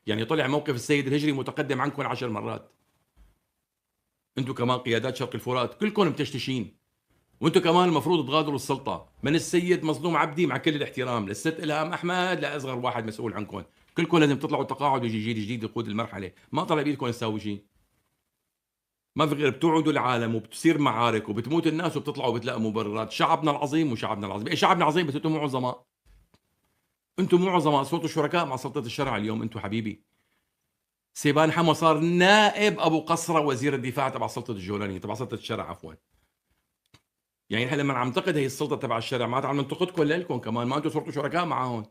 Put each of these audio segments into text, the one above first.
يعني طلع موقف السيد الهجري متقدم عنكم 10 مرات. أنتم كمان قيادات شرق الفرات كلكم متشتشين، وأنتم كمان المفروض تغادروا السلطة، من السيد مظلوم عبدي مع كل الاحترام للست إلهام أحمد لأصغر واحد مسؤول عنكم، كلكم لازم تطلعوا تقاعد ويجي جيل جديد يقود المرحلة، ما طلع بإيدكم تساوي شيء. ما في غير بتوعدوا العالم وبتصير معارك وبتموت الناس وبتطلعوا بتلاقوا مبررات، شعبنا العظيم وشعبنا العظيم، إيه شعبنا عظيم بس أنتم مو عظماء. أنتم مو عظماء، صوتوا شركاء مع سلطة الشرع اليوم أنتم حبيبي. سيبان حما صار نائب أبو قصرة وزير الدفاع تبع سلطة الجولاني، تبع سلطة الشرع عفوًا. يعني نحن لمّا عم ننتقد هي السلطة تبع الشرع معناتها عم ننتقدكم لإلكم كمان، ما أنتم صرتوا شركاء معاهم.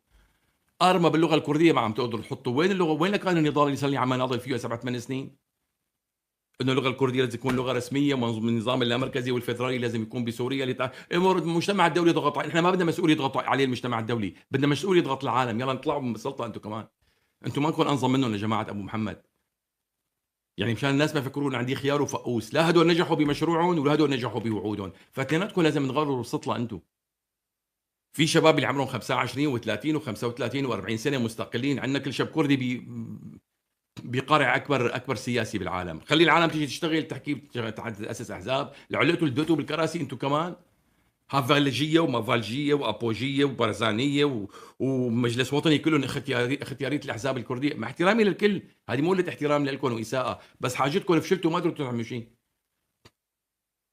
أرمى باللغة الكردية ما عم تقدروا تحطوا، وين اللغة وين كان النضال اللي صار لي عمّال ناضل فيه 7 8 سنين؟ إنه اللغة الكردية لازم تكون لغة رسمية من النظام اللامركزي والفيدرالي لازم يكون بسوريا المجتمع الدولي يضغط نحن ما بدنا مسؤول يضغط عليه المجتمع الدولي، بدنا مسؤول يضغط العالم، يالّا نطلعوا من السلطة أنتم كمان. أنتم مانكم أنظم منهم يا جماعة أبو محمد. يعني مشان الناس ما يفكرون عندي خيار وفقوس، لا هدول نجحوا بمشروعهم ولا هدول نجحوا بوعودهم، فاثنيناتكم لازم تغيروا السطلة أنتم. في شباب اللي عمرهم 25 و30 و35 و40 سنة مستقلين، عندنا كل شاب كردي بيقارع أكبر سياسي بالعالم، خلّي العالم تيجي تشتغل تحكي تأسس أحزاب، لعلقتوا لديتوا بالكراسي أنتم كمان، هافالجية ومافالجية وأبوجية وبرزانية ومجلس وطني كلّن اختيارية الأحزاب الكردية، مع احترامي للكل، هذه مو قلة احترام لإلكم وإساءة، بس حاجتكم فشلتوا ما قدرتوا تعملوا شي.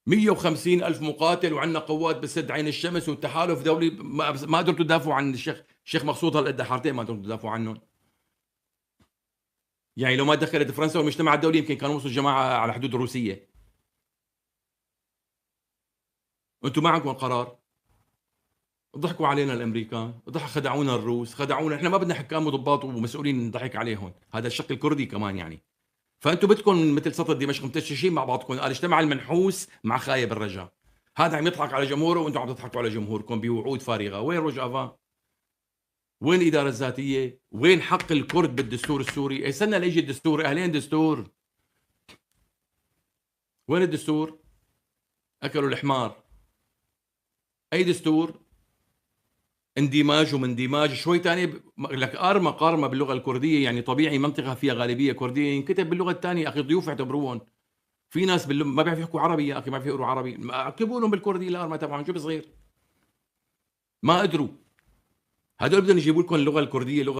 150,000 مقاتل وعندنا قوات بسد عين الشمس وتحالف دولي ما قدرتوا تدافعوا عن الشيخ مقصود هالقد حارتين ما قدرتوا تدافعوا عنّن. يعني لو ما دخلت فرنسا والمجتمع الدولي يمكن كانوا وصلوا الجماعة على حدود الروسية. أنتم ما عندكم قرار، ضحكوا علينا الأمريكان، خدعونا الروس، خدعونا، إحنا ما بدنا حكام وضباط ومسؤولين نضحك عليهم، هذا الشق الكردي كمان يعني. فأنتم بدكم مثل سطر دمشق متشتشين مع بعضكم، قال اجتمع المنحوس مع خايب الرجا. هذا عم يضحك على جمهوره وأنتم عم تضحكوا على جمهوركم بوعود فارغة، وين روجافان؟ وين الإدارة الذاتية؟ وين حق الكرد بالدستور السوري؟ استنى ليجي الدستور، أهلين دستور. وين الدستور؟ أكلوا الحمار. أي دستور؟ اندماج ومن اندماج شوي تاني لك قارمة باللغة الكردية، يعني طبيعي منطقة فيها غالبية كردية ينكتب باللغة التانية، أخي ضيوف اعتبروهم. في ناس ما بيعرفوا يحكوا عربي يا أخي، ما بيعرفوا يقروا عربي، اكتبوا لهم بالكردية القارمة تبعهم شو بصير؟ ما قدروا. هدول بدهم يجيبوا لكم اللغة الكردية لغة